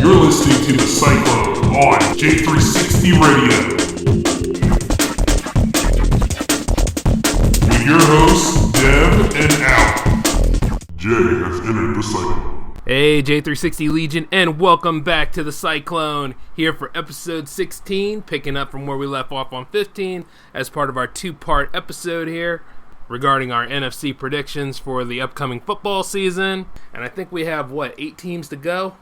You're listening to The Cyclone on J360 Radio. With your hosts, Dev and Al. Jay has entered the Cyclone. Hey, J360 Legion, and welcome back to The Cyclone, here for episode 16, picking up from where we left off on 15, as part of our two-part episode here, regarding our NFC predictions for the upcoming football season. And I think we have, 8 teams to go?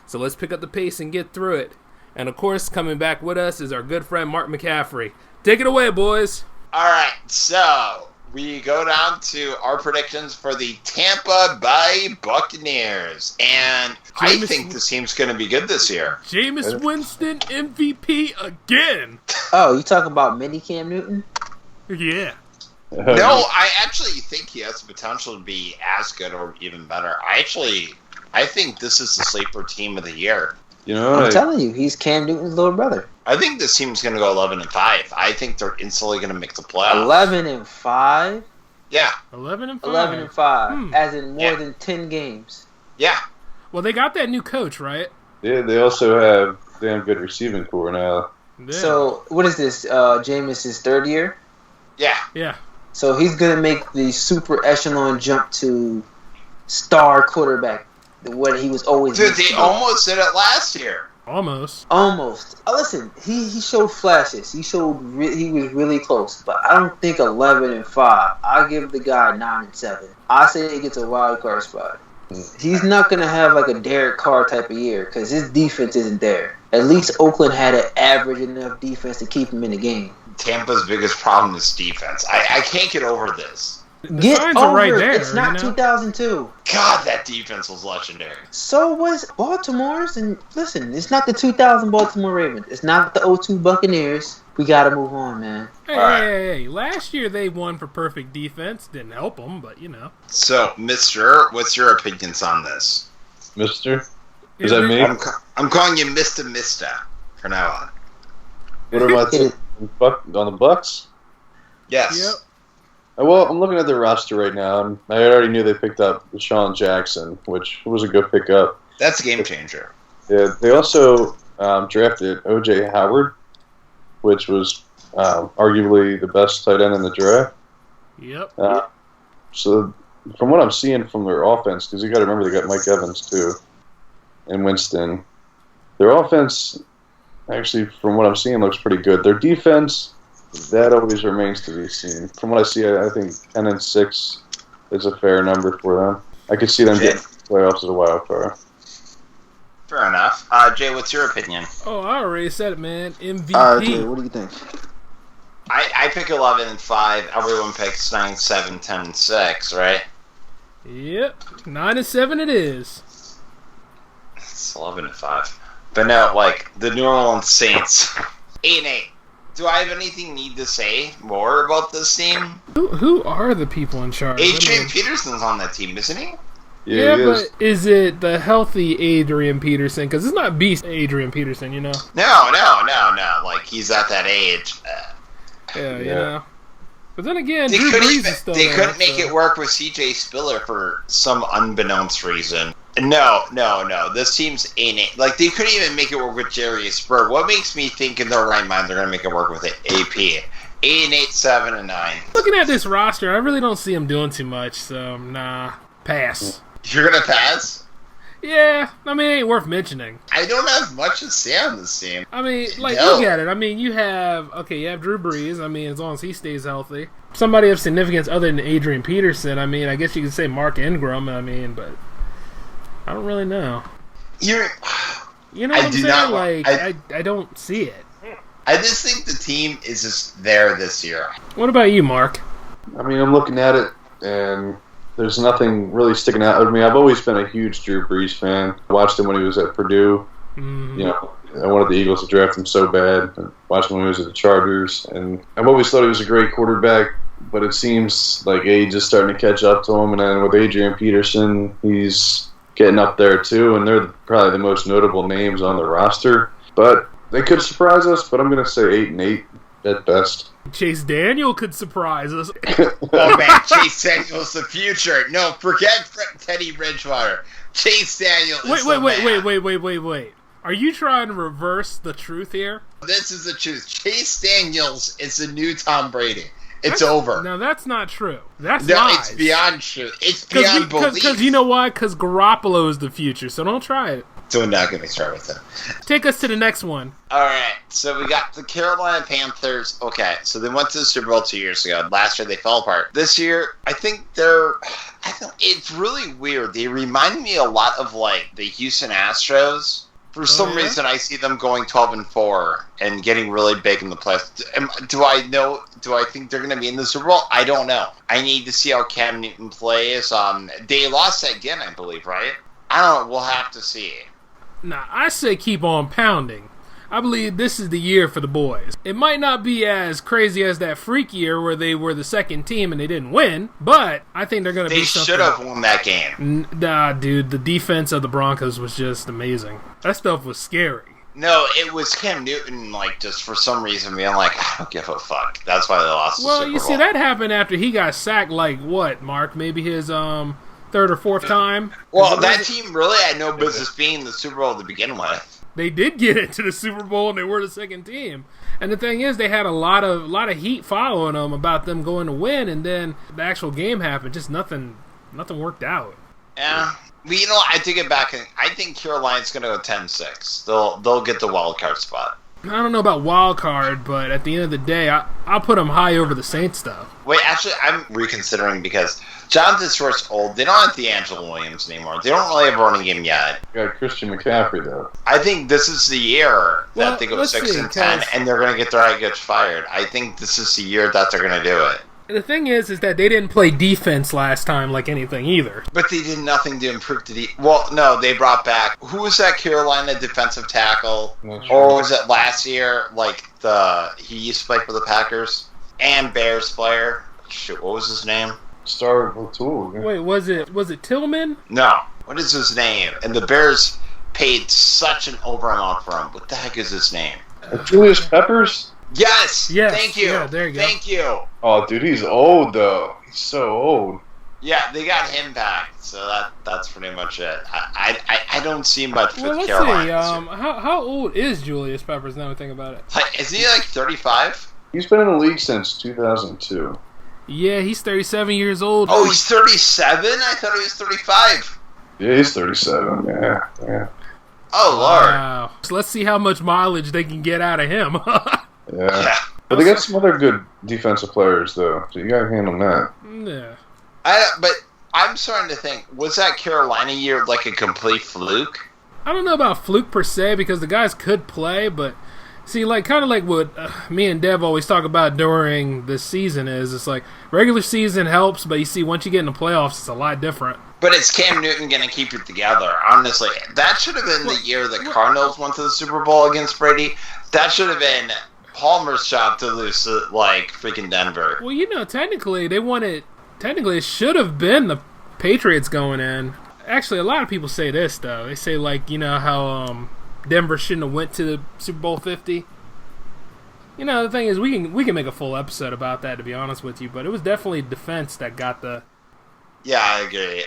So let's pick up the pace and get through it. And of course, coming back with us is our good friend Mark McCaffrey. Take it away, boys. All right, so we go down to our predictions for the Tampa Bay Buccaneers. And I think this team's going to be good this year. Jameis Winston MVP again. Oh, you talking about mini Cam Newton? Yeah. No, I actually think he has the potential to be as good or even better. I think this is the sleeper team of the year. You know, I'm telling you, he's Cam Newton's little brother. I think this team's going to go 11-5. I think they're instantly going to make the playoffs. 11-5. Yeah. 11-5. 11-5, as in more than 10 games. Yeah. Well, they got that new coach, right? Yeah, they also have damn good receiving core now. Yeah. So, what is this? Jameis' third year? Yeah. Yeah. So he's gonna make the super echelon jump to star quarterback, what he was always. Dude, they almost did it last year. Almost. Listen, he showed flashes. He was really close, but I don't think 11-5. I'll give the guy 9-7. I say he gets a wild card spot. He's not gonna have like a Derek Carr type of year because his defense isn't there. At least Oakland had an average enough defense to keep him in the game. Tampa's biggest problem is defense. I can't get over this. Get signs over are right it. there, It's not you know? 2002. God, that defense was legendary. So was Baltimore's. And listen, it's not the 2000 Baltimore Ravens. It's not the 02 Buccaneers. We got to move on, man. Hey, last year they won for perfect defense. Didn't help them, but you know. So, Mister, what's your opinions on this? Mister? Is that me? I'm calling you Mister from now on. What about on the Bucks? Yes. Yep. Well, I'm looking at their roster right now, and I already knew they picked up Deshaun Jackson, which was a good pickup. That's a game changer. Yeah, they also drafted O.J. Howard, which was arguably the best tight end in the draft. Yep. So, from what I'm seeing from their offense, because you got to remember they got Mike Evans too, and Winston. Their offense, actually, from what I'm seeing, looks pretty good. Their defense, that always remains to be seen. From what I see, I think 10-6 is a fair number for them. I could see them getting playoffs as a wild card. Fair enough. Jay, what's your opinion? Oh, I already said it, man. MVP. Jay, what do you think? I pick 11-5. Everyone picks 9-7, 10-6, right? Yep. 9-7 it is. It's 11-5. But no, like, the New Orleans Saints, 8-8. Do I have anything need to say more about this team? Who are the people in charge? Adrian Peterson's on that team, isn't he? Yeah, but is it the healthy Adrian Peterson? Because it's not beast Adrian Peterson, you know? No. Like, he's at that age. Yeah, you know. But then again, They Drew couldn't, Brees even, is still they there, couldn't make so. it work with C.J. Spiller for some unbeknownst reason. No. This team's 8-8. Like, they couldn't even make it work with Jerry Spur. What makes me think in their right mind they're going to make it work with AP? 8-8, 7-9. Looking at this roster, I really don't see them doing too much, so nah, pass. You're going to pass? Yeah, I mean, it ain't worth mentioning. I don't have much to say on this team. I mean, like, No. look at it. I mean, you have Drew Brees. I mean, as long as he stays healthy. Somebody of significance other than Adrian Peterson, I mean, I guess you could say Mark Ingram, I mean, but I don't really know. You know what I'm saying? I don't see it. I just think the team is just there this year. What about you, Mark? I mean, I'm looking at it, and there's nothing really sticking out. I mean, I've always been a huge Drew Brees fan. I watched him when he was at Purdue. Mm-hmm. You know, I wanted the Eagles to draft him so bad. I watched him when he was at the Chargers, and I've always thought he was a great quarterback, but it seems like age is starting to catch up to him, and then with Adrian Peterson, he's getting up there too, and they're probably the most notable names on the roster. But they could surprise us, but I'm going to say 8-8 at best. Chase Daniel could surprise us. Oh man, Chase Daniel's the future. No, forget Teddy Bridgewater. Chase Daniel is Wait. Are you trying to reverse the truth here? This is the truth. Chase Daniels is the new Tom Brady. It's over. No, that's not true. That's No, lies. it's beyond true. It's beyond belief. Because you know why? Because Garoppolo is the future, so don't try it. So we're not going to start with him. Take us to the next one. All right, so we got the Carolina Panthers. Okay, so they went to the Super Bowl 2 years ago. Last year they fell apart. This year, I think it's really weird. They remind me a lot of like the Houston Astros. For some reason, I see them going 12-4 and getting really big in the playoffs. Do I think they're going to be in the Super Bowl? I don't know. I need to see how Cam Newton plays. They lost again, I believe, right? I don't know. We'll have to see. Nah, I say keep on pounding. I believe this is the year for the boys. It might not be as crazy as that freak year where they were the second team and they didn't win, but I think they're going to be something. They should have won that game. Nah, dude, the defense of the Broncos was just amazing. That stuff was scary. No, it was Cam Newton, like, just for some reason being like, I don't give a fuck. That's why they lost the Super Bowl. Well, you see, that happened after he got sacked, like, what, Mark? Maybe his third or fourth time? Well, that team really had no business being in the Super Bowl to begin with. They did get into the Super Bowl, and they were the second team. And the thing is, they had a lot of heat following them about them going to win, and then the actual game happened. Just nothing worked out. Yeah. Well, I take it back. I think Carolina's going to go 10-6. They'll get the wild card spot. I don't know about wild card, but at the end of the day, I'll put them high over the Saints, though. Wait, actually, I'm reconsidering because Jonathan Stewart's old. They don't have D'Angelo Williams anymore. They don't really have a running game yet. You got Christian McCaffrey, though. I think this is the year that they go let's 6-10, and they're going to get their head coach fired. I think this is the year that they're going to do it. The thing is that they didn't play defense last time like anything either. But they did nothing to improve the Well, no, they brought back... Who was that Carolina defensive tackle? Or was it last year? Like, he used to play for the Packers? And Bears player? Shoot, what was his name? Star O'Toole. Yeah. Wait, was it Tillman? No. What is his name? And the Bears paid such an over amount for him. What the heck is his name? Julius Peppers? Yes! Yes. Thank you! Yeah, there you go. Thank you! Oh, dude, he's old, though. He's so old. Yeah, they got him back, so that's pretty much it. I don't see much with Let's Carolina. see. How old is Julius Peppers? Now I think about it. Isn't he like 35? He's been in the league since 2002. Yeah, he's 37 years old. Oh, he's 37? I thought he was 35. Yeah, he's 37. Yeah. Oh, Lord. Wow. So let's see how much mileage they can get out of him. Yeah. But they got some other good defensive players, though, so you gotta hand them that. Yeah. But I'm starting to think, was that Carolina year like a complete fluke? I don't know about fluke per se because the guys could play, but see, like kind of like what me and Dev always talk about during the season is it's like regular season helps, but you see once you get in the playoffs, it's a lot different. But is Cam Newton going to keep it together? Honestly, that should have been the year the Cardinals went to the Super Bowl against Brady. That should have been Palmer's job to lose to, like, freaking Denver. Well, technically, they won it. Technically, it should have been the Patriots going in. Actually, a lot of people say this, though. They say, like, how Denver shouldn't have went to the Super Bowl 50. The thing is, we can make a full episode about that, to be honest with you, but it was definitely defense that got the... Yeah, I agree.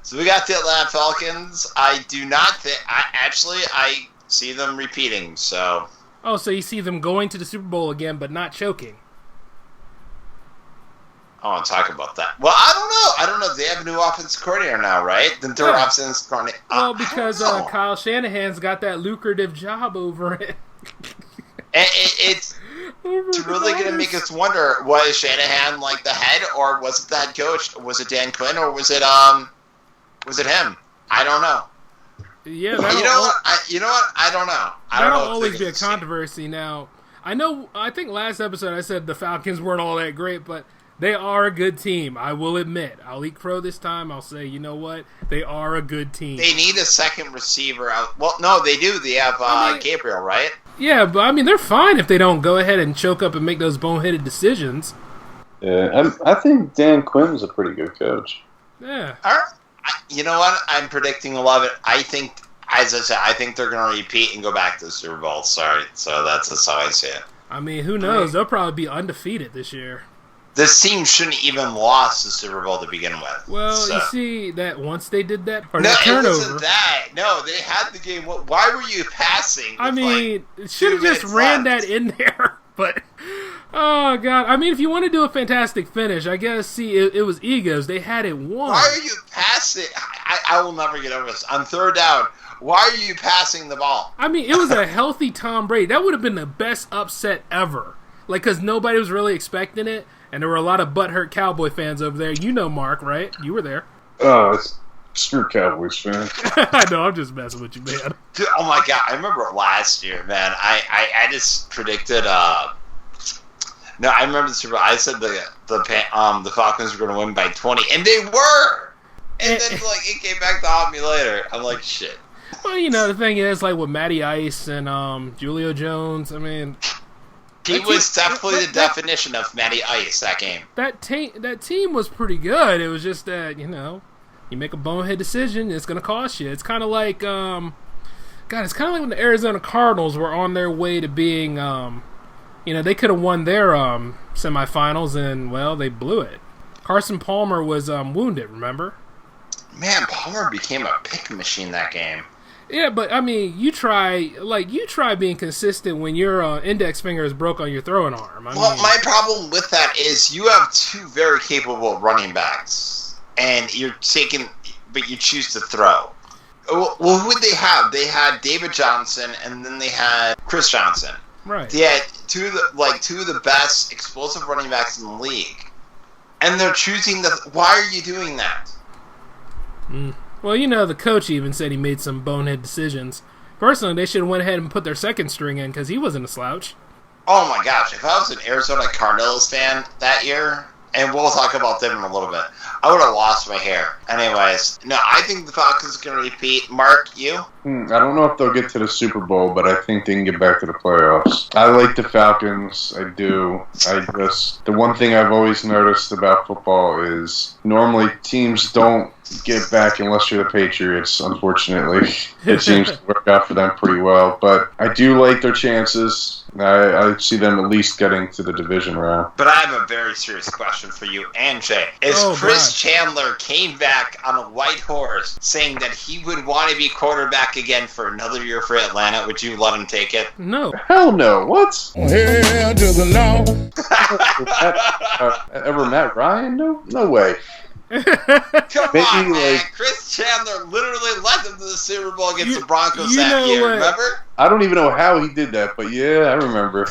So we got the Atlanta Falcons. I do not think... I see them repeating, so... Oh, so you see them going to the Super Bowl again, but not choking. I want to talk about that. Well, I don't know. They have a new offensive coordinator now, right? Their offensive coordinator. Well, because Kyle Shanahan's got that lucrative job over it. It's really going to make us wonder, was Shanahan like the head, or was it the head coach? Was it Dan Quinn, or was it him? I don't know. Yeah, you know what? I don't know. That'll always be a controversy. Now, I think last episode I said the Falcons weren't all that great, but they are a good team. I will admit. I'll eat crow this time. I'll say, you know what? They are a good team. They need a second receiver out. Well, no, they do. They have Gabriel, right? Yeah, but they're fine if they don't go ahead and choke up and make those boneheaded decisions. Yeah, I think Dan Quinn's a pretty good coach. Yeah. You know what? I'm predicting 11. I think, as I said, I think they're going to repeat and go back to the Super Bowl. Sorry. So that's how I see it. Who knows? They'll probably be undefeated this year. This team shouldn't even lost the Super Bowl to begin with. Well, So- you see that once they did that, or No, that it turnover. wasn't that. No, they had the game. Why were you passing? I with, mean, should have 2 just minutes ran left? that in there. But, oh, God. I mean, if you want to do a fantastic finish, I guess, see, it was egos. They had it won. Why are you passing? I will never get over this. On third down, why are you passing the ball? I mean, it was a healthy Tom Brady. That would have been the best upset ever. Like, because nobody was really expecting it, and there were a lot of butthurt Cowboy fans over there. You know Mark, right? You were there. Oh, it's screw Cowboys fans. I know, I'm just messing with you, man. Dude, oh my god! I remember last year, man. I just predicted. No, I remember the Super Bowl. I said the Falcons were going to win by 20, and they were. And then like it came back to haunt me later. I'm like, shit. Well, you know, the thing is, like, with Matty Ice and Julio Jones, I mean... He was definitely the definition of Matty Ice that game. That team was pretty good. It was just that, you know, you make a bonehead decision, it's going to cost you. It's kind of like, it's kind of like when the Arizona Cardinals were on their way to being, you know, they could have won their semifinals, and, well, they blew it. Carson Palmer was wounded, remember? Man, Palmer became a pick machine that game. Yeah, but, I mean, you try being consistent when your index finger is broke on your throwing arm. Well, my problem with that is you have 2 very capable running backs, and you choose to throw. Well, who would they have? They had David Johnson, and then they had Chris Johnson. Right. They had two of the best explosive running backs in the league, and they're choosing Why are you doing that? Well, you know, the coach even said he made some bonehead decisions. Personally, they should have went ahead and put their second string in because he wasn't a slouch. Oh my gosh, if I was an Arizona Cardinals fan that year, and we'll talk about them in a little bit, I would have lost my hair. Anyways, no, I think the Falcons are going to repeat. Mark, you? I don't know if they'll get to the Super Bowl, but I think they can get back to the playoffs. I like the Falcons. I do. The one thing I've always noticed about football is normally teams don't get back unless you're the Patriots, unfortunately. It seems to work out for them pretty well. But I do like their chances. I see them at least getting to the division round. But I have a very serious question for you and Jay. Chris Chandler came back on a white horse saying that he would want to be quarterback again for another year for Atlanta, would you let him take it? No. Hell no. What? Hell to the no. Ever Matt Ryan? No way. Come Maybe, on, man. like- Chris Chandler literally led them to the Super Bowl against the Broncos you that know year, what? remember? I don't even know how he did that, but yeah, I remember.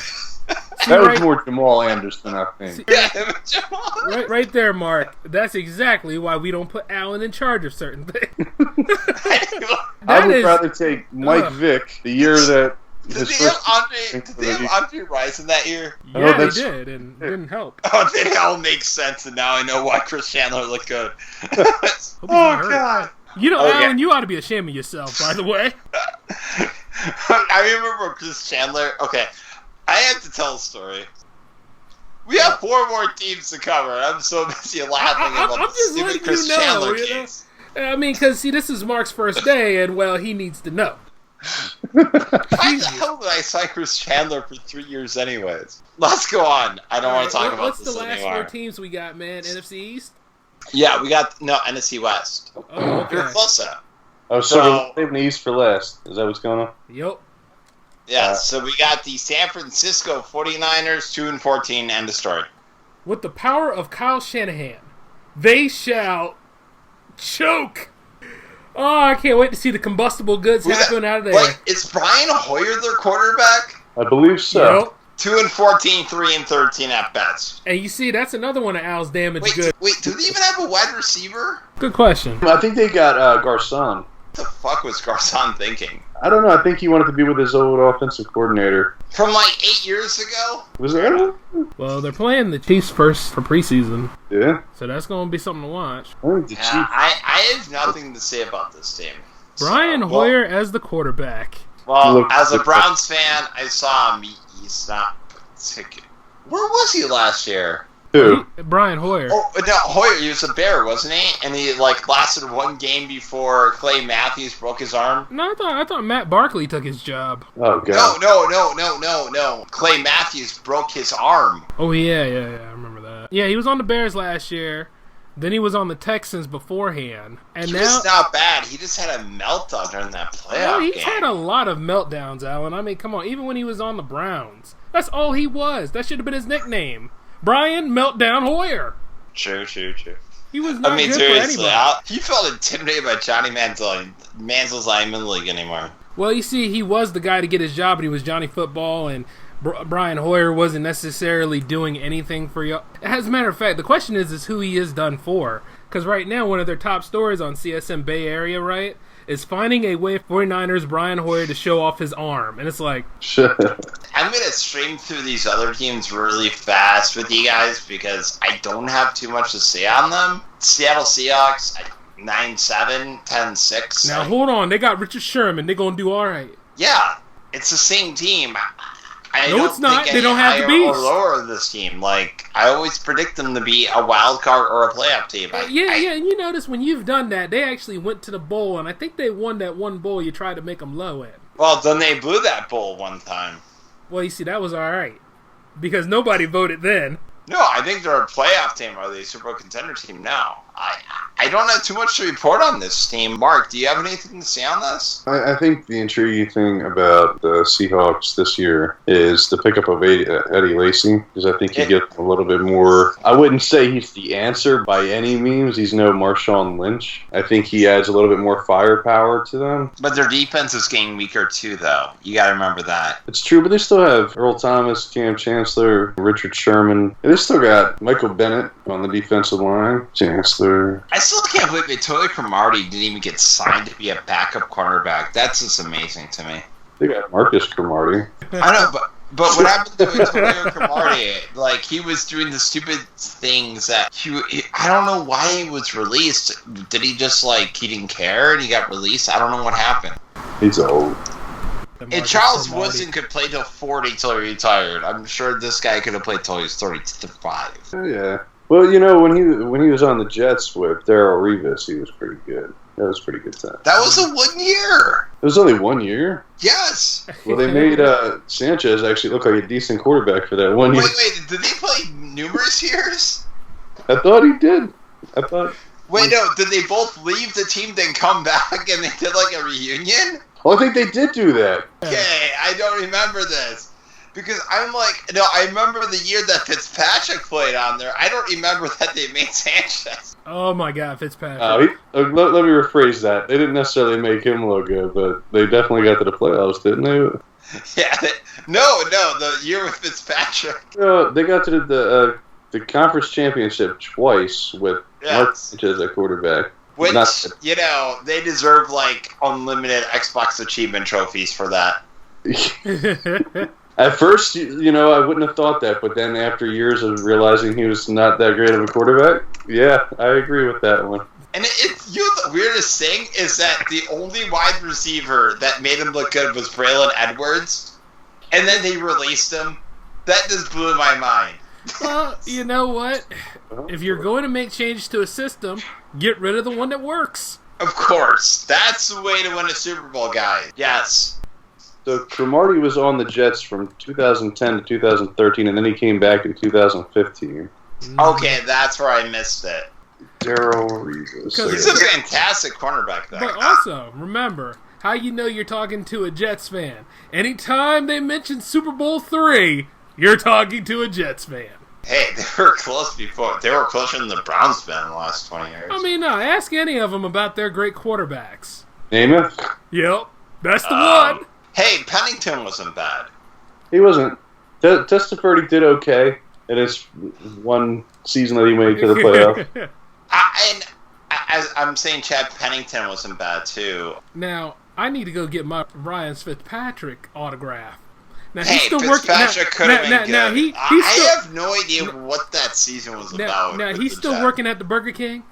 That was more Jamal Anderson, I think. Yeah, but Jamal. Right there, Mark. That's exactly why we don't put Allen in charge of certain things. I would rather take Mike Vick the year that Did his they first. have Andre Rison that year? Yeah, that's- they did, and it didn't help. Oh, it all makes sense, and now I know why Chris Chandler looked good. Hope he's not hurt. God. You know, Oh, Allen, you ought to be ashamed of yourself, by the way. I remember Chris Chandler. Okay, I have to tell a story. We have 4 more teams to cover. I'm so busy laughing I'm about the just stupid letting Chris you know, Chandler you know? case. I mean, because, see, this is Mark's first day, and, well, he needs to know. Why the hell did I sign Chris Chandler for 3 years anyways? Let's go on. I don't want to talk about What's this the last anymore. 4 teams we got, man? NFC East? Yeah, we got NFC West. Oh, You're okay. close though. Oh, So- so we're saving the East for last. Is that what's going on? Yep. Yeah, so we got the San Francisco 49ers, 2-14, end of story. With the power of Kyle Shanahan, they shall choke. Oh, I can't wait to see the combustible goods happen out of there. Like, is Brian Hoyer their quarterback? I believe so. Yep. 2-14, 3-13 at best. And you see, that's another one of Al's damaged goods. Wait, do they even have a wide receiver? Good question. I think they got Garcon. What the fuck was Garcon thinking? I don't know. I think he wanted to be with his old offensive coordinator. From like 8 years ago? Was there? Well, they're playing the Chiefs first for preseason, Yeah. so that's going to be something to watch. I think the Yeah, Chiefs. I have nothing to say about this team. Brian So, Hoyer as the quarterback. Well, Look- as a Browns fan, I saw him. He's not particular. Where was he last year? Who? Brian Hoyer. Oh, no, Hoyer, he was a Bear, wasn't he? And he, like, lasted one game before Clay Matthews broke his arm. No, I thought Matt Barkley took his job. Oh, God. No. Clay Matthews broke his arm. Oh, yeah, I remember that. Yeah, he was on the Bears last year. Then he was on the Texans beforehand. And he now was not bad. He just had a meltdown during that playoff he's game. had a lot of meltdowns, Alan. I mean, come on. Even when he was on the Browns. That's all he was. That should have been his nickname. Brian Meltdown Hoyer. True. He was not good seriously, for anybody. he felt intimidated by Johnny Manziel. Manziel's not even in the league anymore. Well, you see, he was the guy to get his job, and he was Johnny Football, and Brian Hoyer wasn't necessarily doing anything for you. As a matter of fact, the question is who he is done for. Because right now, one of their top stories on CSM Bay Area, right, is finding a way for 49ers Brian Hoyer to show off his arm. And it's like... I'm going to stream through these other teams really fast with you guys because I don't have too much to say on them. Seattle Seahawks, 9-7, 10-6. Now, hold on. They got Richard Sherman. They're going to do all right. Yeah, it's the same team. No, it's not. They don't have the beast. beast. Or lower this team. Like, I always predict them to be a wild card or a playoff team. Yeah, and you notice when you've done that, they actually went to the bowl, and I think they won that one bowl you tried to make them low in. Well, then they blew that bowl one time. Well, you see, that was all right. Because nobody voted then. No, I think they're a playoff team or the Super Bowl contender team now. I don't have too much to report on this team. Mark, do you have anything to say on this? I think the intriguing thing about the Seahawks this year is the pickup of Eddie Lacy, because I think he gets a little bit more... I wouldn't say he's the answer by any means. He's no Marshawn Lynch. I think he adds a little bit more firepower to them. But their defense is getting weaker too, though. You got to remember that. It's true, but they still have Earl Thomas, Cam Chancellor, Richard Sherman. And they still got Michael Bennett on the defensive line. Chancellor... I still can't believe Tony Cromartie didn't even get signed to be a backup cornerback. That's just amazing to me. They got Marcus Cromartie. I know, but what happened to Antonio Cromartie? Like, he was doing the stupid things that I don't know why he was released. Did he just, like, he didn't care and he got released? I don't know what happened. He's old. And Charles Woodson could play till 40 till he retired. I'm sure this guy could have played till he was 35. Oh, yeah. Well, you know, when he was on the Jets with Darrelle Revis, he was pretty good. That was a pretty good time. That was a 1 year. It was only 1 year? Yes. Well, they made Sanchez actually look like a decent quarterback for that 1 year. Wait, did they play numerous years? I thought he did. Wait, no, did they both leave the team then come back and they did like a reunion? Oh, I think they did do that. Okay, I don't remember this. Because I'm like, no, I remember the year that Fitzpatrick played on there. I don't remember that they made Sanchez. Oh my God, Fitzpatrick. Let me rephrase that. They didn't necessarily make him look good, but they definitely got to the playoffs, didn't they? Yeah, no, the year with Fitzpatrick. They got to the conference championship twice with Mark Sanchez at quarterback. Which, they deserve like unlimited Xbox achievement trophies for that. At first, I wouldn't have thought that, but then after years of realizing he was not that great of a quarterback, yeah, I agree with that one. And the weirdest thing is that the only wide receiver that made him look good was Braylon Edwards, and then they released him. That just blew my mind. Well, you know what? If you're going to make changes to a system, get rid of the one that works. Of course. That's the way to win a Super Bowl, guys. Yes. So Cromartie was on the Jets from 2010 to 2013, and then he came back in 2015. Okay, that's where I missed it. Darrelle Revis. He's a fantastic cornerback, though. But also, remember, how you know you're talking to a Jets fan. Anytime they mention Super Bowl III, you're talking to a Jets fan. Hey, they were close before. They were closer than the Browns been in the last 20 years. I mean, no, ask any of them about their great quarterbacks. Namath? Yep, that's the one. Hey, Pennington wasn't bad. He wasn't. Testaverde did okay in his one season that he made to the playoff. I'm saying Chad Pennington wasn't bad, too. Now, I need to go get my Ryan Fitzpatrick autograph. Now, he's still Fitzpatrick could have been good. I have no idea what that season was about. Now, he's still working at the Burger King?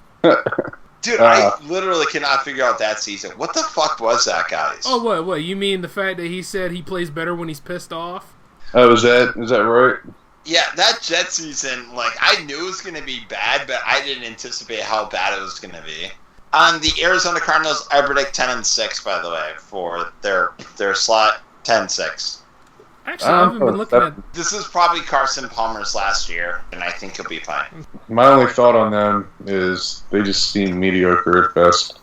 Dude, I literally cannot figure out that season. What the fuck was that, guys? Oh, what? You mean the fact that he said he plays better when he's pissed off? Oh, is that right? Yeah, that Jet season, I knew it was going to be bad, but I didn't anticipate how bad it was going to be. On the Arizona Cardinals, I predict 10-6, by the way, for their slot 10-6. Actually, I haven't been looking at... This is probably Carson Palmer's last year, and I think he'll be fine. My only thought on them is they just seem mediocre at best.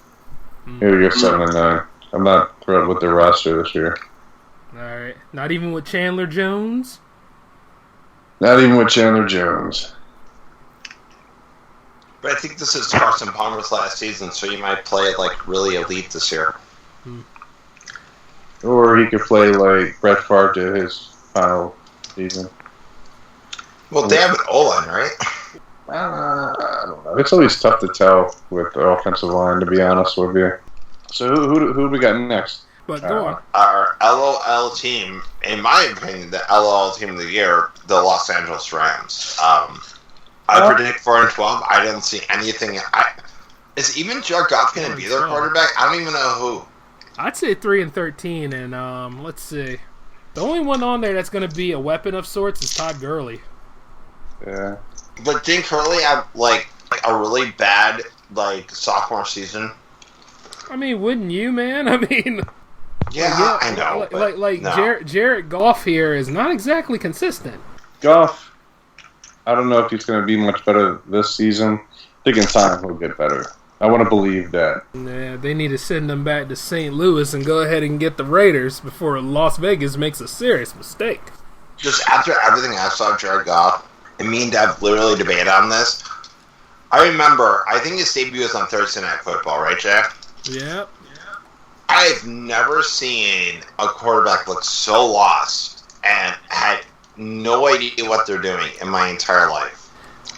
Maybe go 7-9. I'm not thrilled with their roster this year. All right. Not even with Chandler Jones? Not even with Chandler Jones. But I think this is Carson Palmer's last season, so you might play like really elite this year. Or he could play like Brett Favre to his final season. Well, they have an O-line, right? I don't know. It's always tough to tell with the offensive line, to be honest with you. So who do we got next? But go on. Our LOL team, in my opinion, the LOL team of the year, the Los Angeles Rams. I predict 4-12. I don't see anything. Is even Jared Goff going to be their quarterback? I don't even know who. I'd say 3-13, and let's see. The only one on there that's going to be a weapon of sorts is Todd Gurley. Yeah. But didn't Gurley have like a really bad sophomore season? I mean, wouldn't you, man? I mean, yeah, I know. No. Jared Goff here is not exactly consistent. Goff, I don't know if he's going to be much better this season. I think in time he'll get better. I want to believe that. Yeah, they need to send him back to St. Louis and go ahead and get the Raiders before Las Vegas makes a serious mistake. Just after everything I saw of Jared Goff, and me and Dev literally debated on this, I remember, I think his debut was on Thursday Night Football, right, Jack? Yep. I've never seen a quarterback look so lost and had no idea what they're doing in my entire life.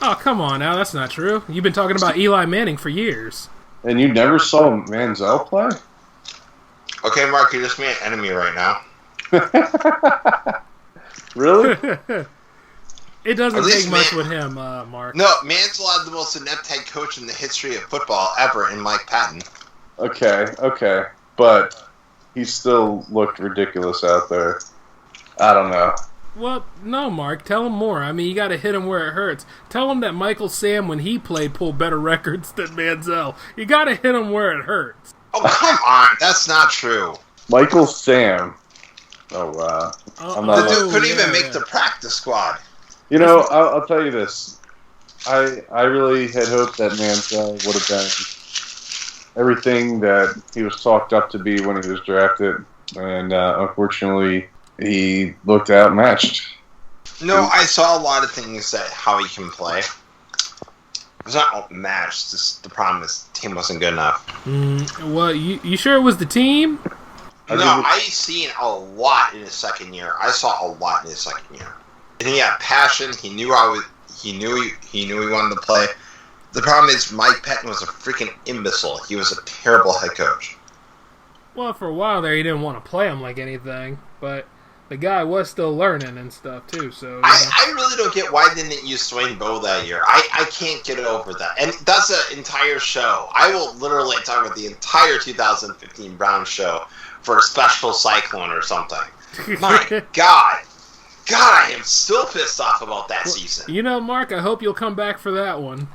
Oh, come on now. That's not true. You've been talking about Eli Manning for years. And you never saw Manziel play? Okay, Mark, you just made an enemy right now. Really? It doesn't take much with him, Mark. No, Manziel had the most inept head coach in the history of football ever in Mike Patton. Okay. But he still looked ridiculous out there. I don't know. Well, no, Mark. Tell him more. I mean, you got to hit him where it hurts. Tell him that Michael Sam, when he played, pulled better records than Manziel. You got to hit him where it hurts. Oh, come on. That's not true. Michael Sam. Oh, wow. The dude couldn't even make the practice squad. You know, I'll tell you this. I really had hoped that Manziel would have been everything that he was talked up to be when he was drafted. And unfortunately, he looked outmatched. No, I saw a lot of things that how he can play. It's not outmatched. The problem is the team wasn't good enough. Well, you sure it was the team? No, I seen a lot in his second year. I saw a lot in his second year. And he had passion. He knew he knew he wanted to play. The problem is Mike Patton was a freaking imbecile. He was a terrible head coach. Well, for a while there, he didn't want to play him like anything, but the guy was still learning and stuff too. So I really don't get why didn't you Swain Bow that year. I can't get over that, and that's an entire show. I will literally talk about the entire 2015 Browns show for a special Cyclone or something. My God, I am still pissed off about that season. You know, Mark, I hope you'll come back for that one.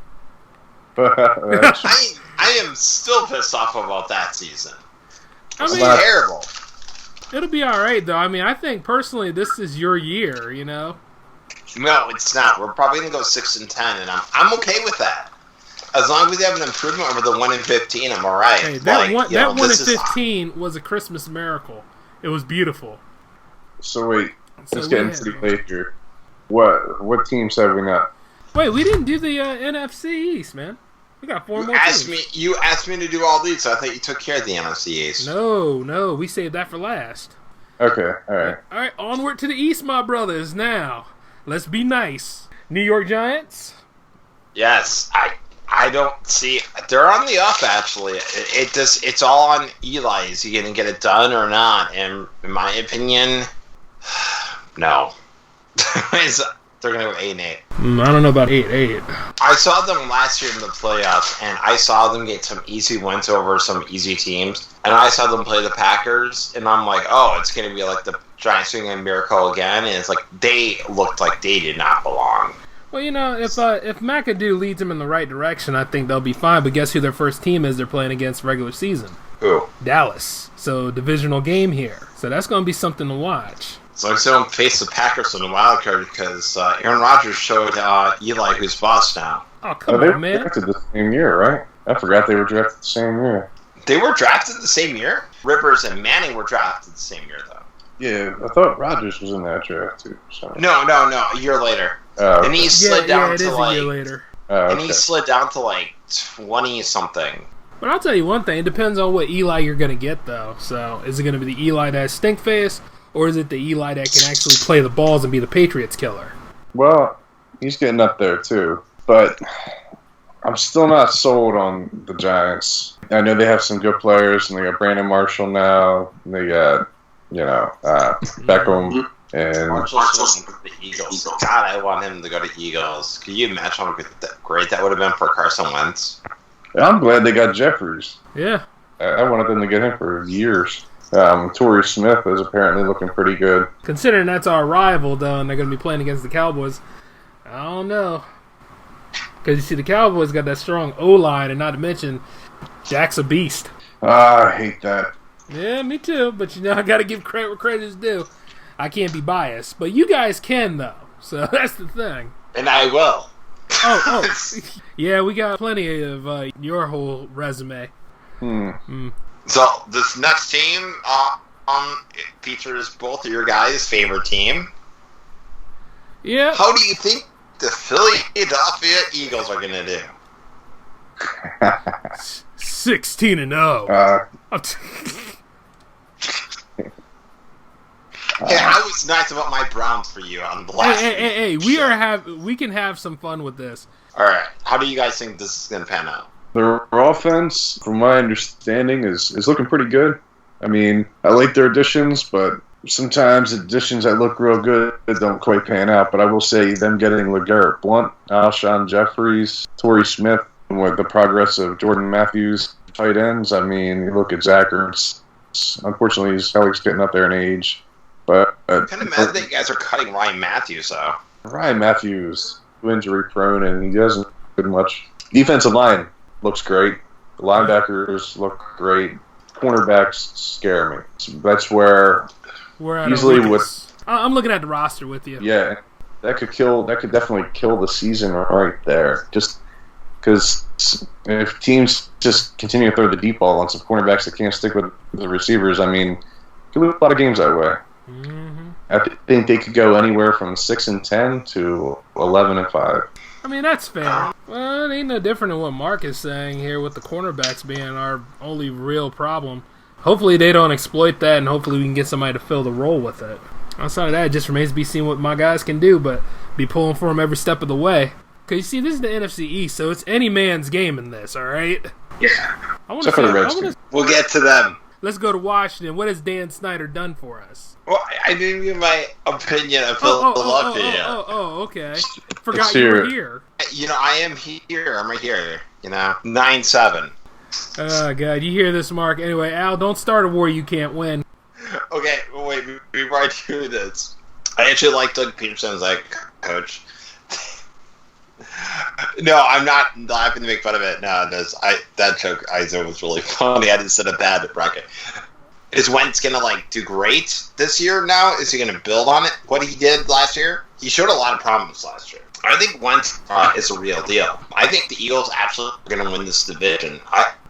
I am still pissed off about that season. It's terrible. It'll be all right, though. I mean, I think personally, this is your year. You know. No, it's not. We're probably gonna go 6-10, and I'm okay with that. As long as we have an improvement over the 1-15, I'm all right. Hey, that 1-15 was a Christmas miracle. It was beautiful. So wait, it's getting pretty late here. What teams have we not? Wait, we didn't do the NFC East, man. We got four more teams. You asked me to do all these, so I thought you took care of the NFC East. No, we saved that for last. Okay, all right. All right, onward to the East, my brothers. Now, let's be nice. New York Giants? Yes, I don't see... They're on the up, actually. It's all on Eli. Is he going to get it done or not? And in my opinion, no. They're going to go 8-8. I don't know about 8-8. I saw them last year in the playoffs, and I saw them get some easy wins over some easy teams. And I saw them play the Packers, and I'm like, oh, it's going to be like the Giants doing a miracle again. And it's like they looked like they did not belong. Well, you know, if McAdoo leads them in the right direction, I think they'll be fine. But guess who their first team is they're playing against regular season? Who? Dallas. So divisional game here. So that's going to be something to watch. As long as they don't face the Packers in the wild card, because Aaron Rodgers showed Eli who's boss now. Oh, come they on, were man. drafted the same year, right? I forgot they were drafted the same year. They were drafted the same year? Rivers and Manning were drafted the same year, though. Yeah, I thought Rodgers was in that draft, too. So. No, a year later. Oh, And he slid down to a year later. And he slid down to 20-something. But I'll tell you one thing. It depends on what Eli you're going to get, though. So is it going to be the Eli that has stink face, or is it the Eli that can actually play the balls and be the Patriots killer? Well, he's getting up there, too. But I'm still not sold on the Giants. I know they have some good players, and they got Brandon Marshall now. They got, Beckham. And Marshall's the Eagles. God, I want him to go to Eagles. Can you imagine how great that would have been for Carson Wentz? I'm glad they got Jeffries. Yeah. I wanted them to get him for years. Torrey Smith is apparently looking pretty good. Considering that's our rival, though, and they're going to be playing against the Cowboys, I don't know. Because you see, the Cowboys got that strong O-line, and not to mention, Jack's a beast. I hate that. Yeah, me too. But, I got to give credit where credit is due. I can't be biased. But you guys can, though. So that's the thing. And I will. Oh. Yeah, we got plenty of your whole resume. So this next team features both of your guys' favorite team. Yeah. How do you think the Philadelphia Eagles are going to do? 16-0. I was nice about my Browns for you on the last. Hey, we can have some fun with this. All right, how do you guys think this is going to pan out? Their offense, from my understanding, is looking pretty good. I mean, I like their additions, but sometimes additions that look real good don't quite pan out. But I will say them getting LeGarrette Blount, Alshon Jeffries, Torrey Smith, and with the progress of Jordan Matthews, tight ends, I mean, you look at Zach Ertz. Unfortunately, he's getting up there in age. But I'm kind of mad that you guys are cutting Ryan Matthews, though. Ryan Matthews, injury prone, and he doesn't do much. Defensive line looks great. The linebackers look great. Cornerbacks scare me. That's where easily with. I'm looking at the roster with you. Yeah, that could definitely kill the season right there. Just because if teams just continue to throw the deep ball on some cornerbacks that can't stick with the receivers, I mean, you can lose a lot of games that way. Mm-hmm. I think they could go anywhere from 6-10 to 11-5. I mean, that's fair. Well, it ain't no different than what Mark is saying here with the cornerbacks being our only real problem. Hopefully they don't exploit that, and hopefully we can get somebody to fill the role with it. Outside of that, it just remains to be seen what my guys can do, but be pulling for them every step of the way. Because you see, this is the NFC East, so it's any man's game in this, all right? Yeah. Except for the Redskins. We'll get to them. Let's go to Washington. What has Dan Snyder done for us? Well, I didn't give my opinion of Philadelphia. Okay. Forgot you were here. I am here. I'm right here. 9-7. Oh, God. You hear this, Mark. Anyway, Al, don't start a war you can't win. Okay, wait. Before I do this, I actually like Doug Peterson as a coach. No, I'm not laughing to make fun of it. No, that joke I thought was really funny. I just said a bad bracket. Is Wentz going to do great this year now? Is he going to build on it? What he did last year? He showed a lot of promise last year. I think Wentz is a real deal. I think the Eagles absolutely are going to win this division.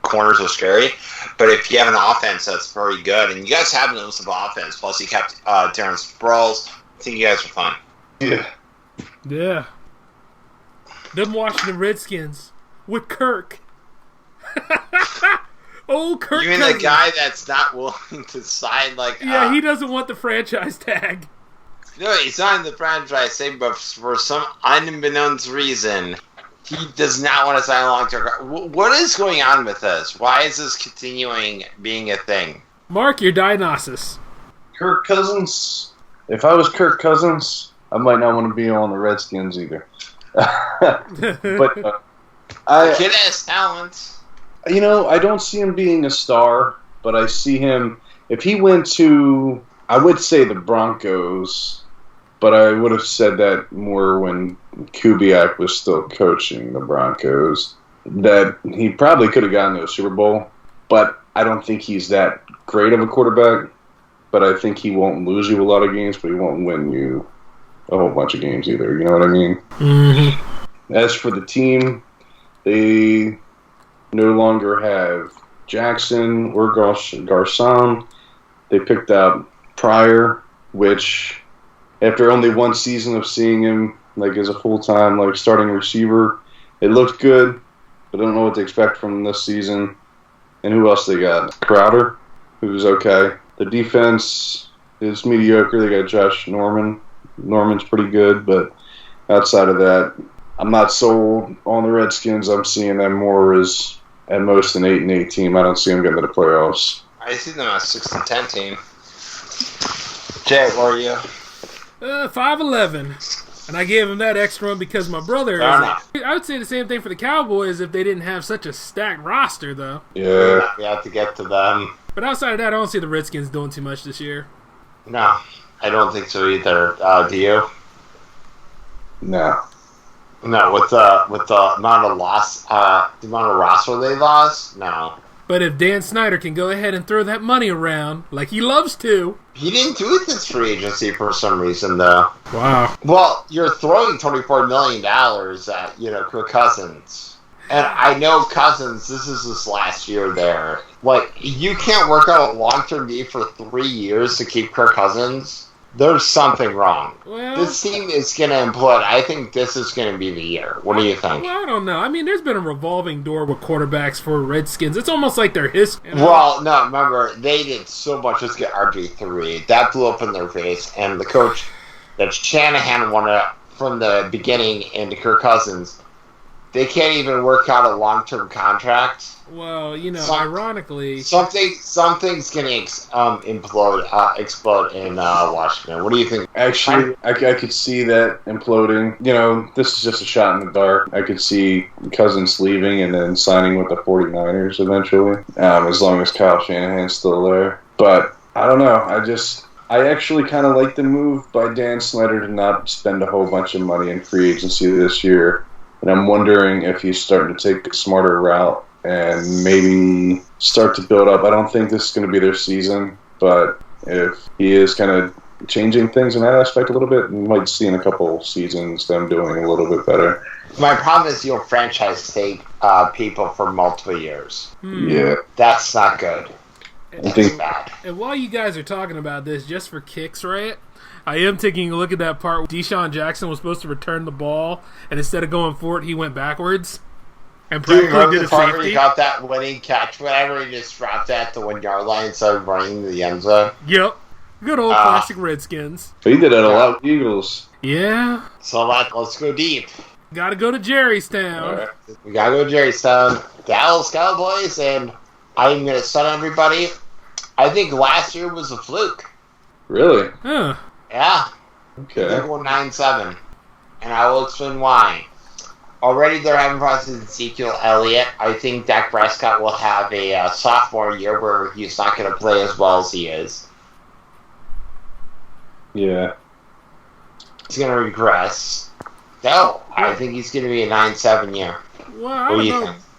Corners are scary, but if you have an offense that's very good, and you guys have an noticeable offense, plus you kept Darren Sproles, I think you guys are fine. Yeah. Them Washington Redskins with Kirk. Old Kirk. You mean the guy that's not willing to sign Yeah, he doesn't want the franchise tag. No, he's not in the franchise tag, but for some unbeknownst reason, he does not want to sign a long-term. What is going on with this? Why is this continuing being a thing? Mark, your diagnosis. Kirk Cousins. If I was Kirk Cousins, I might not want to be on the Redskins either. But the kid has talent. I don't see him being a star, but I see him. If he went to, I would say the Broncos, but I would have said that more when Kubiak was still coaching the Broncos, that he probably could have gotten to a Super Bowl. But I don't think he's that great of a quarterback, but I think he won't lose you a lot of games, but he won't win you a whole bunch of games either. You know what I mean? Mm-hmm. As for the team, they no longer have Jackson or Garcon. They picked up Pryor, which after only one season of seeing him like as a full-time like starting receiver, it looked good, but I don't know what to expect from him this season. And who else they got? Crowder, who's okay. The defense is mediocre. They got Josh Norman. Norman's pretty good, but outside of that, I'm not sold on the Redskins. I'm seeing them more as at most an 8-8 team. I don't see them getting to the playoffs. I see them as 6-10 team. Jay, what are you? 5-11. And I gave him that extra one because my brother is. I would say the same thing for the Cowboys if they didn't have such a stacked roster, though. Yeah. We have to get to them. But outside of that, I don't see the Redskins doing too much this year. No, I don't think so either. Do you? No. No, with the amount of roster they lost, no. But if Dan Snyder can go ahead and throw that money around like he loves to. He didn't do it this free agency for some reason, though. Wow. Well, you're throwing $24 million at, Kirk Cousins. And I know Cousins, this is his last year there. Like, you can't work out a long-term deal for 3 years to keep Kirk Cousins. There's something wrong. Well, this team is going to implode. I think this is going to be the year. What do you think? Well, I don't know. I mean, there's been a revolving door with quarterbacks for Redskins. It's almost like their history. Well, no, remember, they did so much just get RG3. That blew up in their face. And the coach that Shanahan wanted from the beginning into Kirk Cousins, they can't even work out a long-term contract. Well, ironically, something's going to explode in Washington. What do you think? Actually, I could see that imploding. This is just a shot in the dark. I could see Cousins leaving and then signing with the 49ers eventually, as long as Kyle Shanahan's still there. But I don't know. I actually kind of like the move by Dan Snyder to not spend a whole bunch of money in free agency this year. And I'm wondering if he's starting to take a smarter route and maybe start to build up. I don't think this is going to be their season, but if he is kind of changing things in that aspect a little bit, we might see in a couple seasons them doing a little bit better. My problem is you'll franchise take people for multiple years. Yeah. That's not good. That's bad. And while you guys are talking about this, just for kicks, right? I am taking a look at that part where Deshaun Jackson was supposed to return the ball, and instead of going for it, he went backwards. And practically did a part where safety. he got that winning catch, whatever, he just dropped at the 1 yard line and started running to the end zone. Yep. Good old classic Redskins. But he did that a lot with Eagles. Yeah. So let's go deep. Gotta go to Jerrystown. All right. We gotta go to Jerrystown. Dallas Cowboys, and I'm gonna stun everybody. I think last year was a fluke. Really? Huh. Yeah. Okay. They're going 9-7. And I will explain why. Already they're having problems with Ezekiel Elliott. I think Dak Prescott will have a sophomore year where he's not going to play as well as he is. Yeah. He's going to regress. No, I think he's going to be a 9-7 year. Well,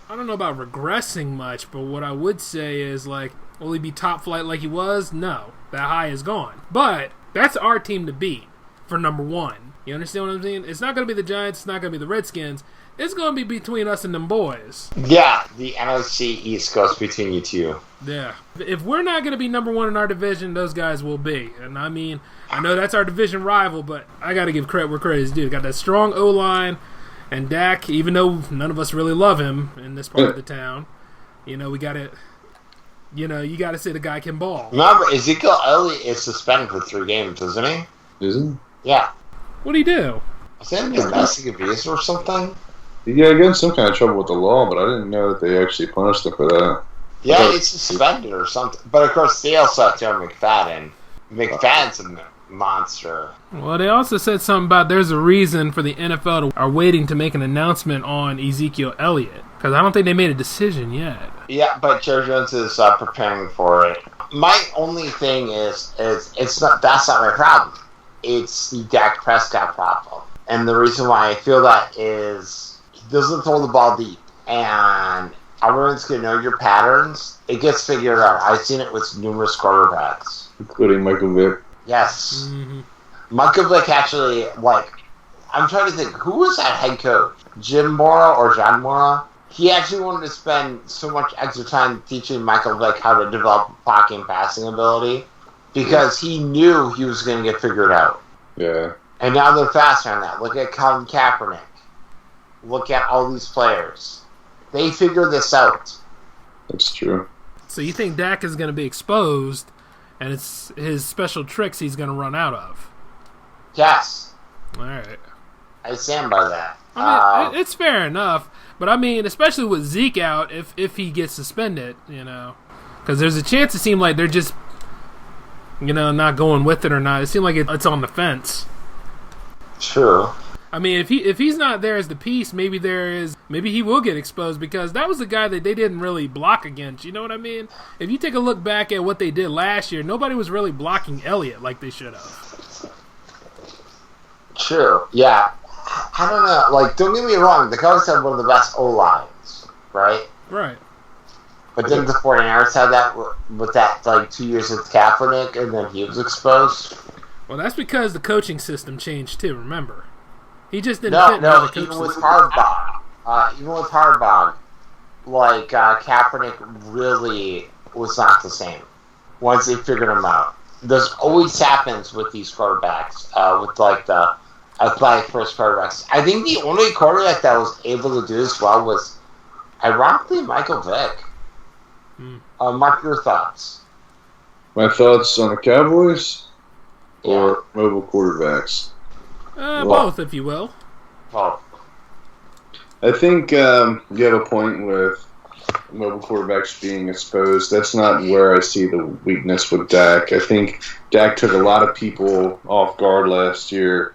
I don't know about regressing much, but what I would say is, will he be top flight like he was? No. That high is gone. But that's our team to beat for number one. You understand what I'm saying? It's not going to be the Giants. It's not going to be the Redskins. It's going to be between us and them boys. Yeah, the NFC East goes between you two. Yeah. If we're not going to be number one in our division, those guys will be. And I mean, I know that's our division rival, but I got to give credit where credit is due. Got that strong O-line, and Dak, even though none of us really love him in this part of the town, we got to... you got to say the guy can ball. Remember, Ezekiel Elliott is suspended for 3 games, isn't he? Isn't? Yeah. What'd he do? Was that domestic abuse or something? Yeah, again, some kind of trouble with the law, but I didn't know that they actually punished him for that. Yeah, he's suspended or something. But of course, they also have Joe McFadden. McFadden's a monster. Well, they also said something about there's a reason for the NFL are waiting to make an announcement on Ezekiel Elliott. Because I don't think they made a decision yet. Yeah, but Jerry Jones is preparing for it. My only thing is that's not my problem. It's the Dak Prescott problem. And the reason why I feel that is he doesn't throw the ball deep. And everyone's going to know your patterns, it gets figured out. I've seen it with numerous quarterbacks. Including Michael Vick. Yes. Mm-hmm. Michael Vick actually, I'm trying to think, who was that head coach? Jim Mora or John Mora? He actually wanted to spend so much extra time teaching Michael Vick how to develop pocket and passing ability because he knew he was going to get figured out. Yeah. And now they're faster on that. Look at Colin Kaepernick. Look at all these players. They figure this out. That's true. So you think Dak is going to be exposed, and it's his special tricks he's going to run out of? Yes. All right. I stand by that. I mean, it's fair enough, but I mean, especially with Zeke out, if he gets suspended, because there's a chance it seemed like they're just, not going with it or not. It seemed like it's on the fence. True. I mean, if he's not there as the piece, maybe he will get exposed because that was the guy that they didn't really block against. You know what I mean? If you take a look back at what they did last year, nobody was really blocking Elliott like they should have. True. Yeah. I don't know. Don't get me wrong. The Cubs have one of the best O-lines, right? Right. But then the 49ers had that with that 2 years with Kaepernick, and then he was exposed. Well, that's because the coaching system changed too. Remember, he just didn't fit the coaching even with system. Hardbog, Kaepernick really was not the same once they figured him out. This always happens with these quarterbacks, with the athletic first quarterbacks. I think the only quarterback that was able to do this well was, ironically, Michael Vick. Mark, your thoughts? My thoughts on the Cowboys or mobile quarterbacks? Both, if you will. Oh. I think you have a point with mobile quarterbacks being exposed. That's not where I see the weakness with Dak. I think Dak took a lot of people off guard last year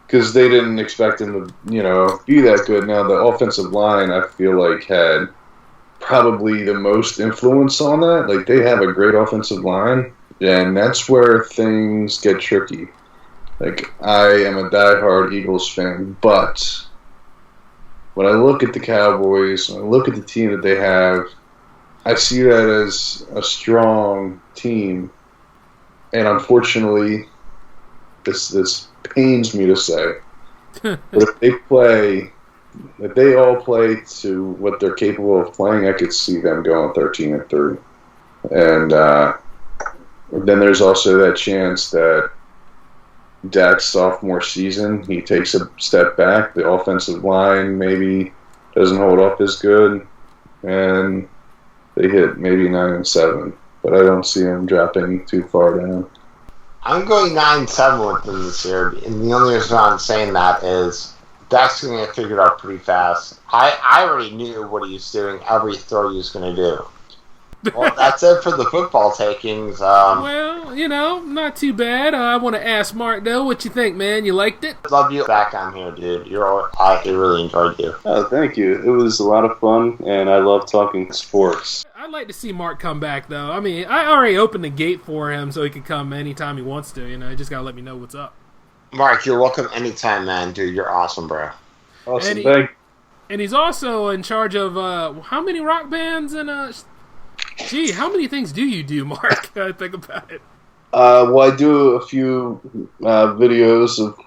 because they didn't expect him to, be that good. Now, the offensive line, I feel like, had probably the most influence on that. They have a great offensive line, and that's where things get tricky. I am a diehard Eagles fan, but when I look at the Cowboys, when I look at the team that they have, I see that as a strong team. And unfortunately, this pains me to say, but if they all play to what they're capable of playing, I could see them going 13-3. And then there's also that chance that Dak's sophomore season, he takes a step back. The offensive line maybe doesn't hold up as good, and they hit maybe 9-7. But I don't see them dropping too far down. I'm going 9-7 with them this year, and the only reason I'm saying that is Dak's going to get figured out pretty fast. I already knew what he was doing, every throw he was going to do. Well, that's it for the football takings. Well, not too bad. I want to ask Mark, though, what you think, man? You liked it? Love you back on here, dude. I really enjoyed you. Oh, thank you. It was a lot of fun, and I love talking sports. I'd like to see Mark come back, though. I mean, I already opened the gate for him so he can come anytime he wants to. You just got to let me know what's up. Mark, you're welcome anytime, man. Dude, you're awesome, bro. Awesome, thank you. And he's also in charge of, how many rock bands and, gee, how many things do you do, Mark? I think about it. Well, I do a few videos of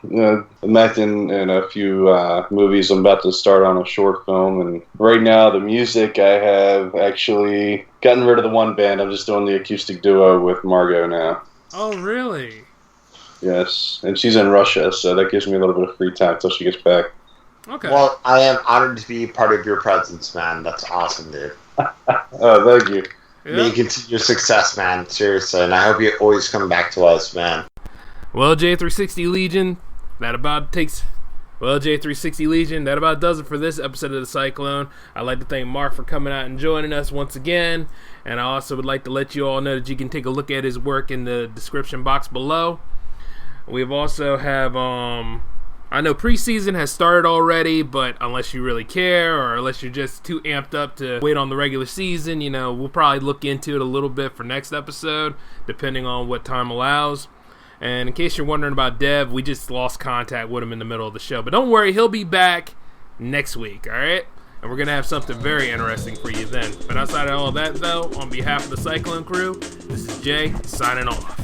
I'm acting in a few movies. I'm about to start on a short film, and right now the music, I have actually gotten rid of the one band. I'm just doing the acoustic duo with Margot now. Oh, really? Yes, and she's in Russia, so that gives me a little bit of free time until she gets back. Okay. Well, I am honored to be part of your presence, man. That's awesome, dude. Oh, thank you. Yeah. May you continue your success, man. Seriously, and I hope you always come back to us, man. Well, J360 Legion, that about does it for this episode of the Cyclone. I'd like to thank Mark for coming out and joining us once again, and I also would like to let you all know that you can take a look at his work in the description box below. We've also have I know preseason has started already, but unless you really care or unless you're just too amped up to wait on the regular season, we'll probably look into it a little bit for next episode, depending on what time allows. And in case you're wondering about Dev, we just lost contact with him in the middle of the show. But don't worry, he'll be back next week, all right? and we're going to have something very interesting for you then. But outside of all that, though, on behalf of the Cyclone Crew, this is Jay signing off.